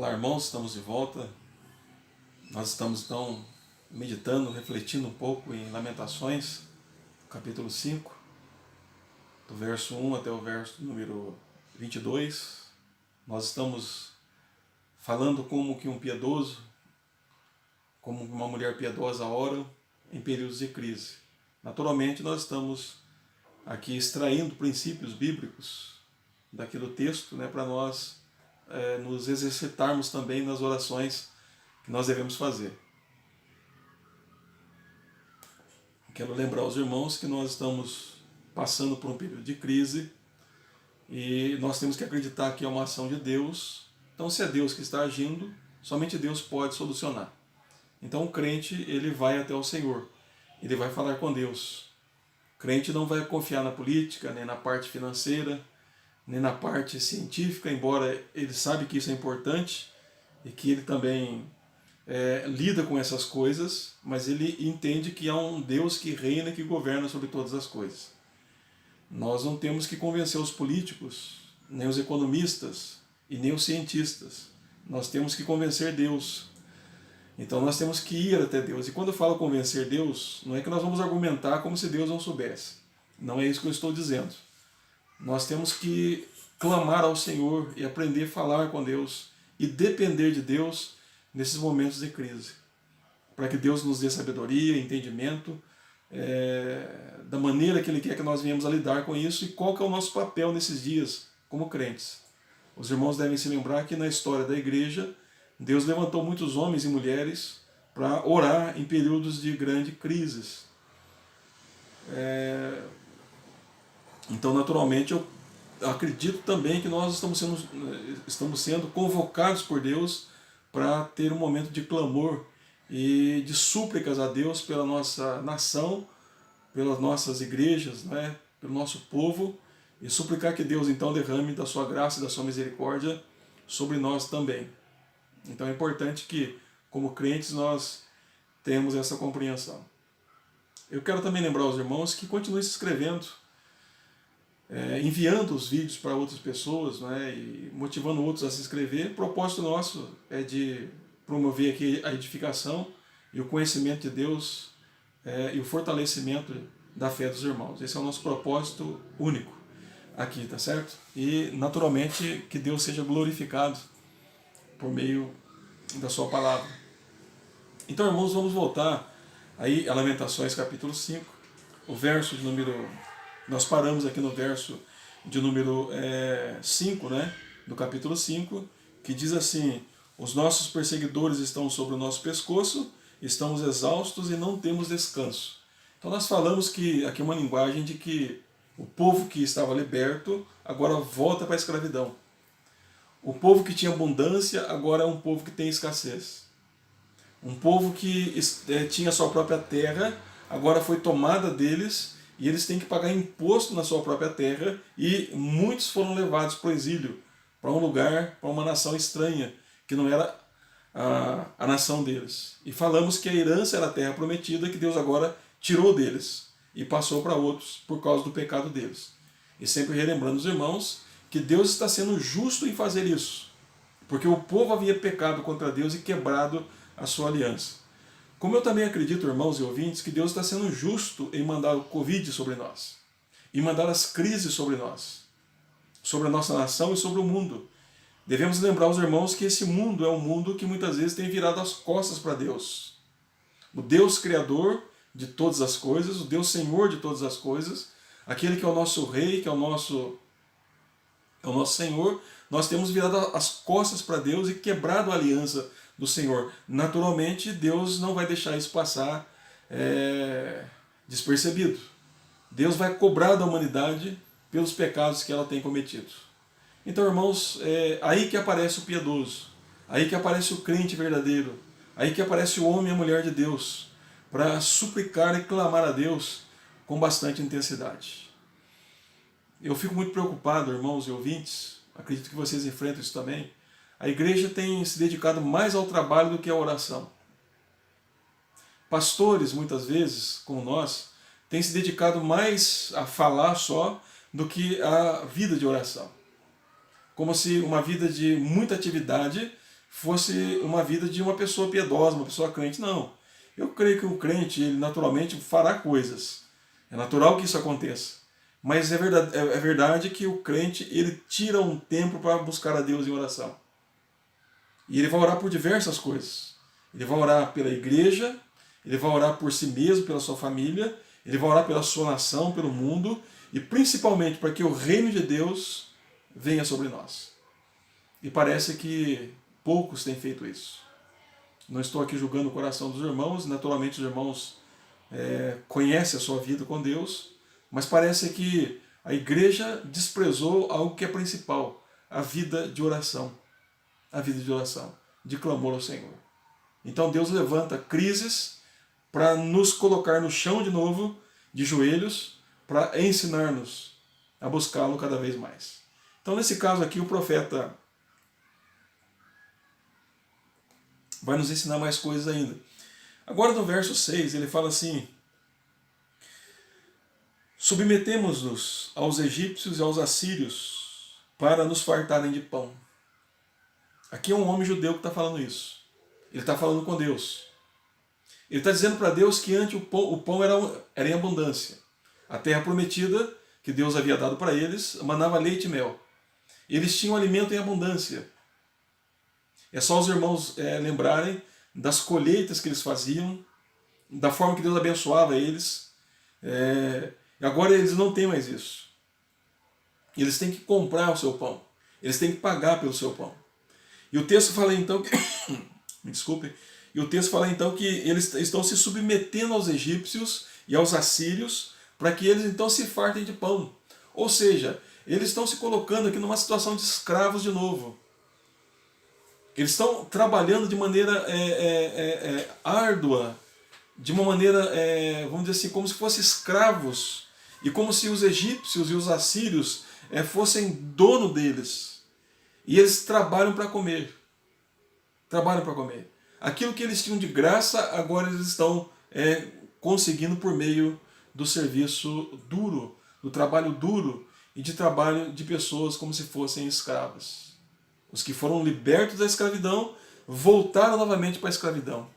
Olá, irmãos, estamos de volta. Nós estamos então meditando, refletindo um pouco em Lamentações, capítulo 5, do verso 1 até o verso número 22. Nós estamos falando como que um piedoso, como uma mulher piedosa ora em períodos de crise. Naturalmente, nós estamos aqui extraindo princípios bíblicos daquele texto, para nós nos exercitarmos também nas orações que nós devemos fazer. Quero lembrar aos irmãos que nós estamos passando por um período de crise e nós temos que acreditar que é uma ação de Deus. Então, se é Deus que está agindo, somente Deus pode solucionar. Então, o crente, ele vai até o Senhor, ele vai falar com Deus. O crente não vai confiar na política, nem na parte financeira, nem na parte científica, embora ele sabe que isso é importante e que ele também lida com essas coisas, mas ele entende que há um Deus que reina e que governa sobre todas as coisas. Nós não temos que convencer os políticos, nem os economistas e nem os cientistas. Nós temos que convencer Deus. Então nós temos que ir até Deus. E quando eu falo convencer Deus, não é que nós vamos argumentar como se Deus não soubesse. Não é isso que eu estou dizendo. Nós temos que clamar ao Senhor e aprender a falar com Deus e depender de Deus nesses momentos de crise, para que Deus nos dê sabedoria, entendimento, da maneira que Ele quer que nós venhamos a lidar com isso e qual que é o nosso papel nesses dias como crentes. Os irmãos devem se lembrar que na história da igreja, Deus levantou muitos homens e mulheres para orar em períodos de grandes crises. Então, naturalmente, eu acredito também que nós estamos sendo convocados por Deus para ter um momento de clamor e de súplicas a Deus pela nossa nação, pelas nossas igrejas, pelo nosso povo, e suplicar que Deus então derrame da sua graça e da sua misericórdia sobre nós também. Então é importante que, como crentes, nós tenhamos essa compreensão. Eu quero também lembrar aos irmãos que continuem se inscrevendo, enviando os vídeos para outras pessoas, e motivando outros a se inscrever. O propósito nosso é de promover aqui a edificação e o conhecimento de Deus e o fortalecimento da fé dos irmãos. Esse é o nosso propósito único aqui, tá certo? E, naturalmente, que Deus seja glorificado por meio da sua palavra. Então, irmãos, vamos voltar aí a Lamentações capítulo 5, o verso de número... Nós paramos aqui no verso de número 5, do capítulo 5, que diz assim: os nossos perseguidores estão sobre o nosso pescoço, estamos exaustos e não temos descanso. Então nós falamos que aqui é uma linguagem de que o povo que estava liberto agora volta para a escravidão. O povo que tinha abundância agora é um povo que tem escassez. Um povo que tinha sua própria terra agora foi tomada deles e eles têm que pagar imposto na sua própria terra e muitos foram levados para o exílio, para um lugar, para uma nação estranha, que não era a nação deles. E falamos que a herança era a terra prometida, que Deus agora tirou deles e passou para outros por causa do pecado deles. E sempre relembrando os irmãos que Deus está sendo justo em fazer isso, porque o povo havia pecado contra Deus e quebrado a sua aliança. Como eu também acredito, irmãos e ouvintes, que Deus está sendo justo em mandar o Covid sobre nós, em mandar as crises sobre nós, sobre a nossa nação e sobre o mundo. Devemos lembrar os irmãos que esse mundo é um mundo que muitas vezes tem virado as costas para Deus. O Deus Criador de todas as coisas, o Deus Senhor de todas as coisas, aquele que é o nosso Rei, que é o nosso Senhor, nós temos virado as costas para Deus e quebrado a aliança do Senhor. Naturalmente, Deus não vai deixar isso passar despercebido. Deus vai cobrar da humanidade pelos pecados que ela tem cometido. Então, irmãos, é aí que aparece o piedoso, aí que aparece o crente verdadeiro, aí que aparece o homem e a mulher de Deus, para suplicar e clamar a Deus com bastante intensidade. Eu fico muito preocupado, irmãos e ouvintes, acredito que vocês enfrentam isso também. A igreja tem se dedicado mais ao trabalho do que à oração. Pastores, muitas vezes, como nós, têm se dedicado mais a falar só do que a vida de oração. Como se uma vida de muita atividade fosse uma vida de uma pessoa piedosa, uma pessoa crente. Não. Eu creio que o crente, ele naturalmente fará coisas. É natural que isso aconteça. Mas é verdade que o crente, ele tira um tempo para buscar a Deus em oração. E ele vai orar por diversas coisas. Ele vai orar pela igreja, ele vai orar por si mesmo, pela sua família, ele vai orar pela sua nação, pelo mundo, e principalmente para que o reino de Deus venha sobre nós. E parece que poucos têm feito isso. Não estou aqui julgando o coração dos irmãos, naturalmente os irmãos conhecem a sua vida com Deus, mas parece que a igreja desprezou algo que é principal, a vida de oração. A vida de oração, de clamor ao Senhor. Então Deus levanta crises para nos colocar no chão de novo, de joelhos, para ensinar-nos a buscá-lo cada vez mais. Então nesse caso aqui o profeta vai nos ensinar mais coisas ainda. Agora no verso 6 ele fala assim: submetemos-nos aos egípcios e aos assírios para nos fartarem de pão. Aqui é um homem judeu que está falando isso. Ele está falando com Deus. Ele está dizendo para Deus que antes o pão era em abundância. A terra prometida, que Deus havia dado para eles, manava leite e mel. Eles tinham alimento em abundância. É só os irmãos lembrarem das colheitas que eles faziam, da forma que Deus abençoava eles. Agora eles não têm mais isso. Eles têm que comprar o seu pão. Eles têm que pagar pelo seu pão. E o texto fala então que me desculpe. E o texto fala então que eles estão se submetendo aos egípcios e aos assírios para que eles então se fartem de pão. Ou seja, eles estão se colocando aqui numa situação de escravos de novo. Eles estão trabalhando de maneira árdua, de uma maneira, vamos dizer assim, como se fossem escravos, e como se os egípcios e os assírios fossem dono deles. E eles trabalham para comer. Trabalham para comer. Aquilo que eles tinham de graça, agora eles estão conseguindo por meio do serviço duro, do trabalho duro e de trabalho de pessoas como se fossem escravas. Os que foram libertos da escravidão voltaram novamente para a escravidão.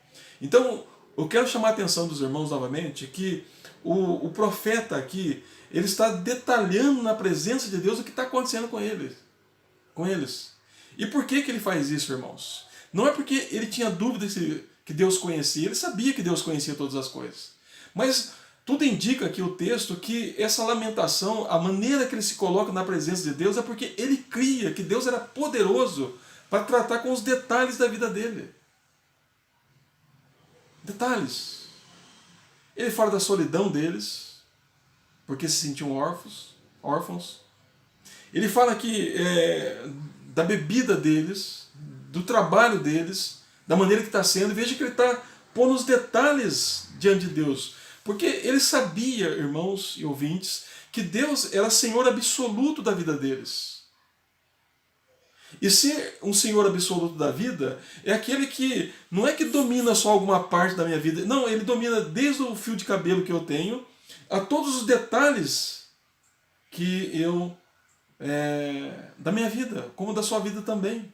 Então, eu quero chamar a atenção dos irmãos novamente que o profeta aqui, ele está detalhando na presença de Deus o que está acontecendo com eles. E por que ele faz isso, irmãos? Não é porque ele tinha dúvida que Deus conhecia, ele sabia que Deus conhecia todas as coisas. Mas tudo indica aqui o texto que essa lamentação, a maneira que ele se coloca na presença de Deus é porque ele cria que Deus era poderoso para tratar com os detalhes da vida dele. Detalhes. Ele fala da solidão deles, porque se sentiam órfãos. Ele fala aqui da bebida deles, do trabalho deles, da maneira que está sendo. Veja que ele está pondo os detalhes diante de Deus. Porque ele sabia, irmãos e ouvintes, que Deus era Senhor absoluto da vida deles. E ser um Senhor absoluto da vida é aquele que não é que domina só alguma parte da minha vida. Não, ele domina desde o fio de cabelo que eu tenho a todos os detalhes que eu da minha vida, como da sua vida também.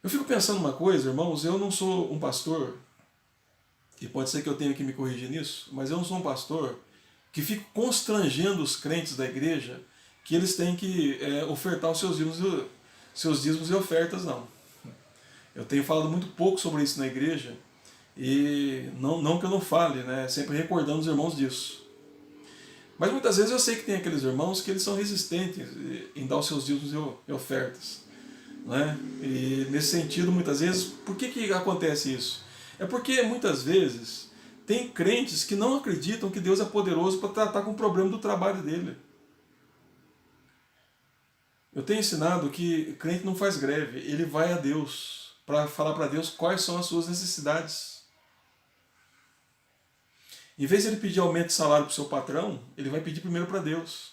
Eu fico pensando uma coisa, irmãos, eu não sou um pastor, e pode ser que eu tenha que me corrigir nisso, mas eu não sou um pastor que fico constrangendo os crentes da igreja que eles têm que ofertar os seus dízimos e ofertas, não. Eu tenho falado muito pouco sobre isso na igreja, e não que eu não fale, né, sempre recordando os irmãos disso. Mas muitas vezes eu sei que tem aqueles irmãos que eles são resistentes em dar os seus dízimos e ofertas. Né? E nesse sentido, muitas vezes, por que acontece isso? É porque muitas vezes tem crentes que não acreditam que Deus é poderoso para tratar com o problema do trabalho dele. Eu tenho ensinado que o crente não faz greve, ele vai a Deus para falar para Deus quais são as suas necessidades. Em vez de ele pedir aumento de salário para o seu patrão, ele vai pedir primeiro para Deus.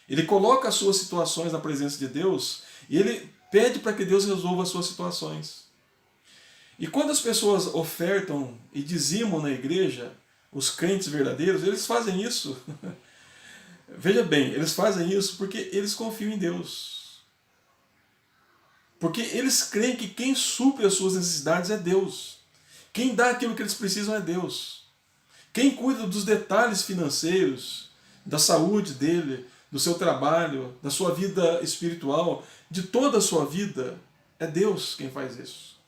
Ele coloca as suas situações na presença de Deus e ele pede para que Deus resolva as suas situações. E quando as pessoas ofertam e dizimam na igreja, os crentes verdadeiros, eles fazem isso. Veja bem, eles fazem isso porque eles confiam em Deus. Porque eles creem que quem supre as suas necessidades é Deus. Quem dá aquilo que eles precisam é Deus. Quem cuida dos detalhes financeiros, da saúde dele, do seu trabalho, da sua vida espiritual, de toda a sua vida, é Deus quem faz isso.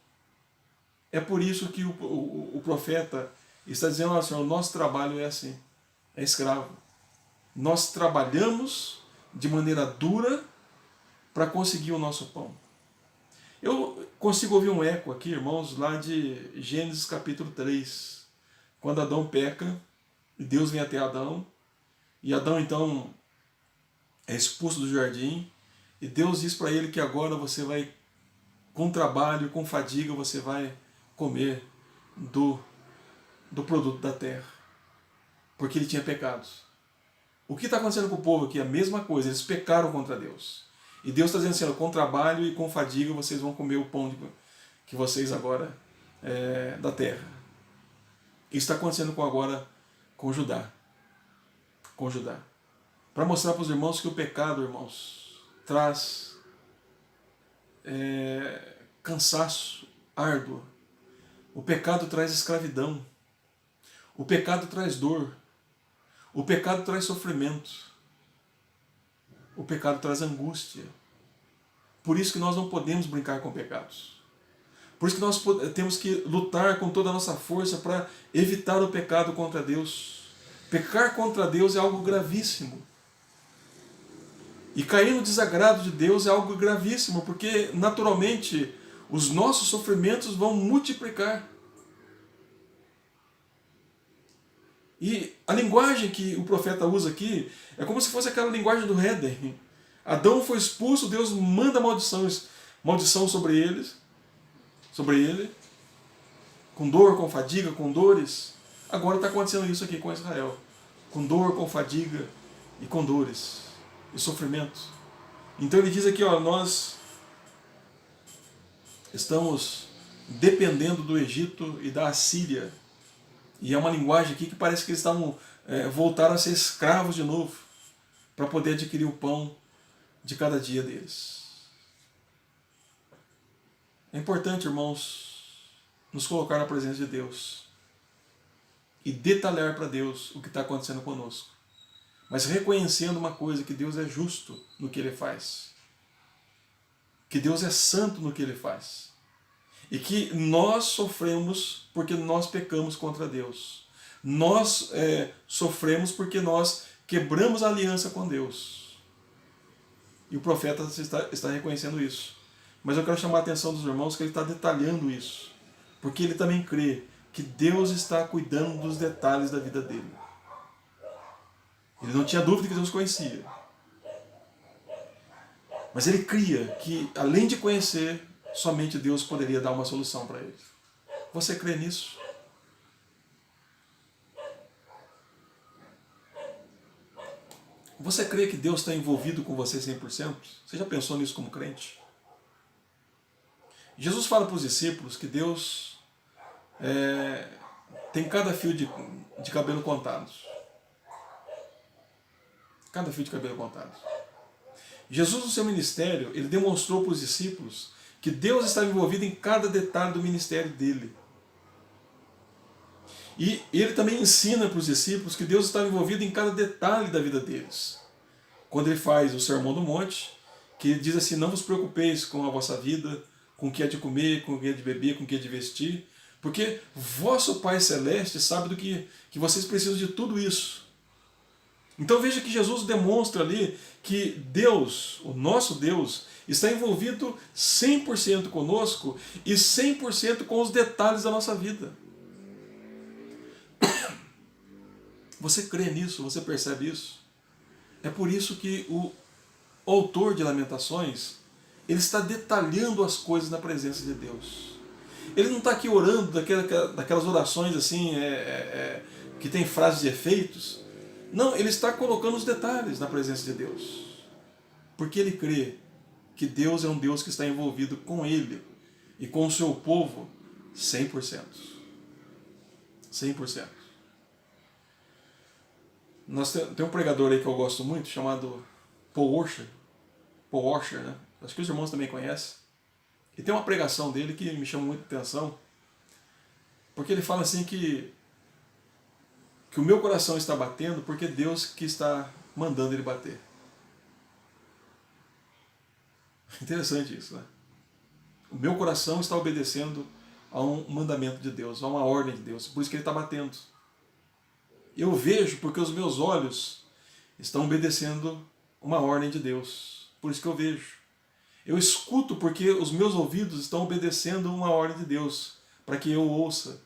É por isso que o profeta está dizendo, olha, Senhor, o nosso trabalho é assim, é escravo. Nós trabalhamos de maneira dura para conseguir o nosso pão. Eu consigo ouvir um eco aqui, irmãos, lá de Gênesis capítulo 3, quando Adão peca, e Deus vem até Adão, e Adão então é expulso do jardim, e Deus diz para ele que agora você vai, com trabalho, com fadiga, você vai comer do produto da terra, porque ele tinha pecados. O que está acontecendo com o povo aqui? A mesma coisa, eles pecaram contra Deus. E Deus está dizendo assim, com trabalho e com fadiga vocês vão comer o pão que vocês agora da terra. Isso está acontecendo com Judá. Com Judá. Para mostrar para os irmãos que o pecado, irmãos, traz cansaço árduo. O pecado traz escravidão. O pecado traz dor. O pecado traz sofrimento. O pecado traz angústia. Por isso que nós não podemos brincar com pecados. Por isso que nós temos que lutar com toda a nossa força para evitar o pecado contra Deus. Pecar contra Deus é algo gravíssimo. E cair no desagrado de Deus é algo gravíssimo, porque naturalmente os nossos sofrimentos vão multiplicar. E a linguagem que o profeta usa aqui é como se fosse aquela linguagem do Éden. Adão foi expulso, Deus manda maldição sobre ele, com dor, com fadiga, com dores. Agora está acontecendo isso aqui com Israel, com dor, com fadiga e com dores e sofrimento. Então ele diz aqui, ó, nós estamos dependendo do Egito e da Assíria. E é uma linguagem aqui que parece que eles voltaram a ser escravos de novo, para poder adquirir o pão de cada dia deles. É importante, irmãos, nos colocar na presença de Deus e detalhar para Deus o que está acontecendo conosco. Mas reconhecendo uma coisa, que Deus é justo no que Ele faz. Que Deus é santo no que Ele faz. E que nós sofremos porque nós pecamos contra Deus. Nós sofremos porque nós quebramos a aliança com Deus. E o profeta está reconhecendo isso. Mas eu quero chamar a atenção dos irmãos que ele está detalhando isso. Porque ele também crê que Deus está cuidando dos detalhes da vida dele. Ele não tinha dúvida que Deus conhecia. Mas ele cria que, além de conhecer, somente Deus poderia dar uma solução para ele. Você crê nisso? Você crê que Deus está envolvido com você 100%? Você já pensou nisso como crente? Jesus fala para os discípulos que Deus tem cada fio de cabelo contados. Cada fio de cabelo contado. Jesus, no seu ministério, ele demonstrou para os discípulos que Deus estava envolvido em cada detalhe do ministério dele. E ele também ensina para os discípulos que Deus estava envolvido em cada detalhe da vida deles. Quando ele faz o Sermão do Monte, que ele diz assim, não vos preocupeis com a vossa vida, com o que é de comer, com o que é de beber, com o que é de vestir, porque vosso Pai Celeste sabe do que vocês precisam de tudo isso. Então veja que Jesus demonstra ali que Deus, o nosso Deus, está envolvido 100% conosco e 100% com os detalhes da nossa vida. Você crê nisso? Você percebe isso? É por isso que o autor de Lamentações, ele está detalhando as coisas na presença de Deus. Ele não está aqui orando daquelas orações assim, que tem frases de efeitos. Não, ele está colocando os detalhes na presença de Deus. Porque ele crê que Deus é um Deus que está envolvido com ele e com o seu povo 100%. 100%. Tem um pregador aí que eu gosto muito, chamado Paul Washer. Paul Washer, né? Acho que os irmãos também conhecem. E tem uma pregação dele que me chama muita atenção, porque ele fala assim que o meu coração está batendo porque Deus que está mandando ele bater. Interessante isso, né? O meu coração está obedecendo a um mandamento de Deus, a uma ordem de Deus, por isso que ele está batendo. Eu vejo porque os meus olhos estão obedecendo uma ordem de Deus, por isso que eu vejo. Eu escuto porque os meus ouvidos estão obedecendo uma ordem de Deus, para que eu ouça.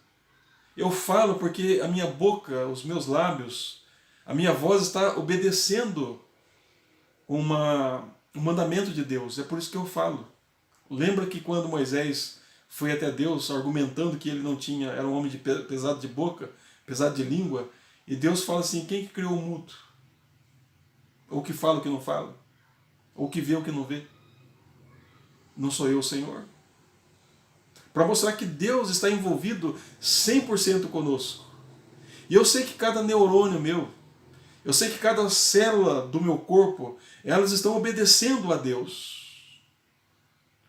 Eu falo porque a minha boca, os meus lábios, a minha voz está obedecendo um mandamento de Deus, é por isso que eu falo. Lembra que quando Moisés foi até Deus argumentando que ele não tinha, era um homem pesado de boca, pesado de língua, e Deus fala assim, quem que criou o mudo? Ou que fala o que não fala? Ou que vê o que não vê? Não sou eu o Senhor? Para mostrar que Deus está envolvido 100% conosco. E eu sei que cada neurônio meu, eu sei que cada célula do meu corpo, elas estão obedecendo a Deus.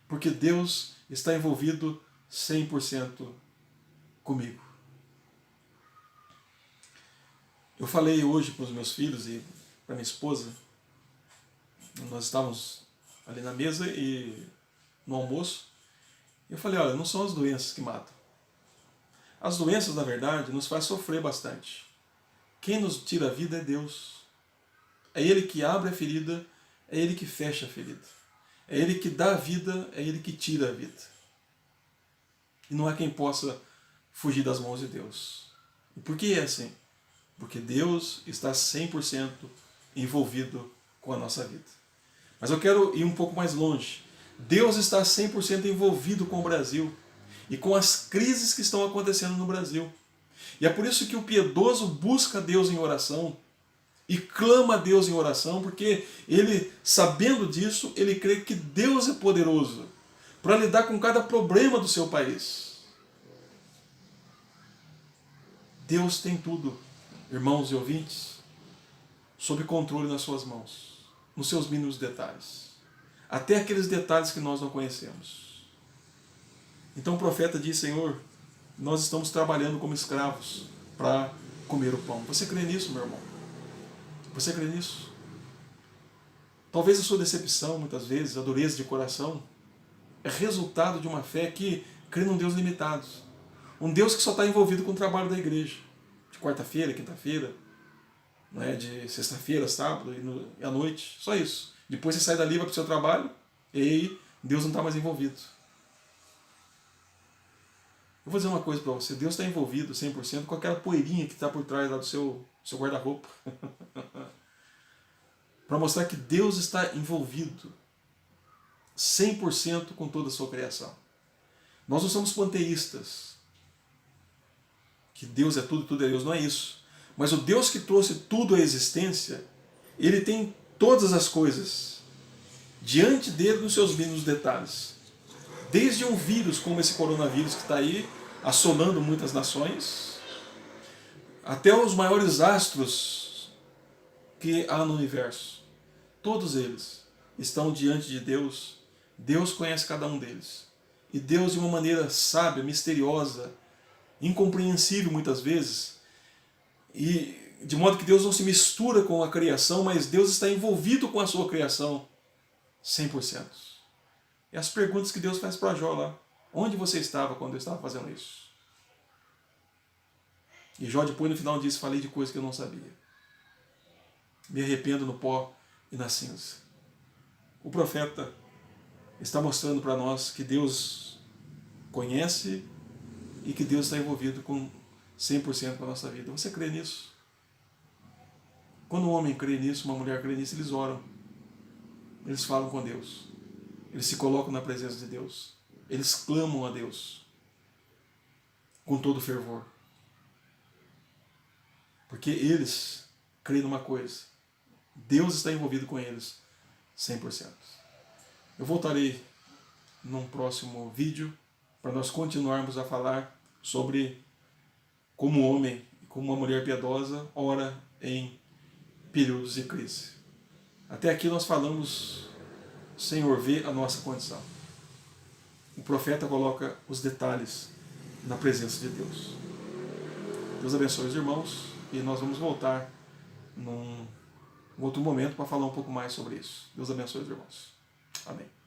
Porque Deus está envolvido 100% comigo. Eu falei hoje para os meus filhos e para minha esposa, nós estávamos ali na mesa e no almoço, eu falei, olha, não são as doenças que matam. As doenças, na verdade, nos faz sofrer bastante. Quem nos tira a vida é Deus. É Ele que abre a ferida, é Ele que fecha a ferida. É Ele que dá a vida, é Ele que tira a vida. E não há quem possa fugir das mãos de Deus. E por que é assim? Porque Deus está 100% envolvido com a nossa vida. Mas eu quero ir um pouco mais longe. Deus está 100% envolvido com o Brasil e com as crises que estão acontecendo no Brasil. E é por isso que o piedoso busca Deus em oração e clama a Deus em oração, porque ele, sabendo disso, ele crê que Deus é poderoso para lidar com cada problema do seu país. Deus tem tudo, irmãos e ouvintes, sob controle nas suas mãos, nos seus mínimos detalhes. Até aqueles detalhes que nós não conhecemos. Então o profeta diz, Senhor, nós estamos trabalhando como escravos para comer o pão. Você crê nisso, meu irmão? Você crê nisso? Talvez a sua decepção, muitas vezes, a dureza de coração, é resultado de uma fé que crê num Deus limitado. Um Deus que só está envolvido com o trabalho da igreja. De quarta-feira, quinta-feira, né, de sexta-feira, sábado e à noite. Só isso. Depois você sai dali, vai para o seu trabalho, e aí Deus não está mais envolvido. Eu vou dizer uma coisa para você, Deus está envolvido 100% com aquela poeirinha que está por trás lá do seu guarda-roupa. Para mostrar que Deus está envolvido 100% com toda a sua criação. Nós não somos panteístas, que Deus é tudo, tudo é Deus, não é isso. Mas o Deus que trouxe tudo à existência, Ele tem todas as coisas diante dele nos seus mínimos detalhes. Desde um vírus como esse coronavírus que está aí, assolando muitas nações, até os maiores astros que há no universo. Todos eles estão diante de Deus. Deus conhece cada um deles. E Deus, de uma maneira sábia, misteriosa, incompreensível muitas vezes, e de modo que Deus não se mistura com a criação, mas Deus está envolvido com a sua criação 100%. E as perguntas que Deus faz para Jó lá. Onde você estava quando eu estava fazendo isso? E Jó depois no final diz, falei de coisas que eu não sabia. Me arrependo no pó e na cinza. O profeta está mostrando para nós que Deus conhece e que Deus está envolvido com 100% com a nossa vida. Você crê nisso? Quando um homem crê nisso, uma mulher crê nisso, eles oram. Eles falam com Deus. Eles se colocam na presença de Deus. Eles clamam a Deus com todo fervor. Porque eles creem numa coisa. Deus está envolvido com eles 100%. Eu voltarei num próximo vídeo para nós continuarmos a falar sobre como um homem, como uma mulher piedosa ora em períodos de crise. Até aqui nós falamos, Senhor, vê a nossa condição. o profeta coloca os detalhes na presença de Deus. Deus abençoe os irmãos e nós vamos voltar num outro momento para falar um pouco mais sobre isso. Deus abençoe os irmãos. Amém.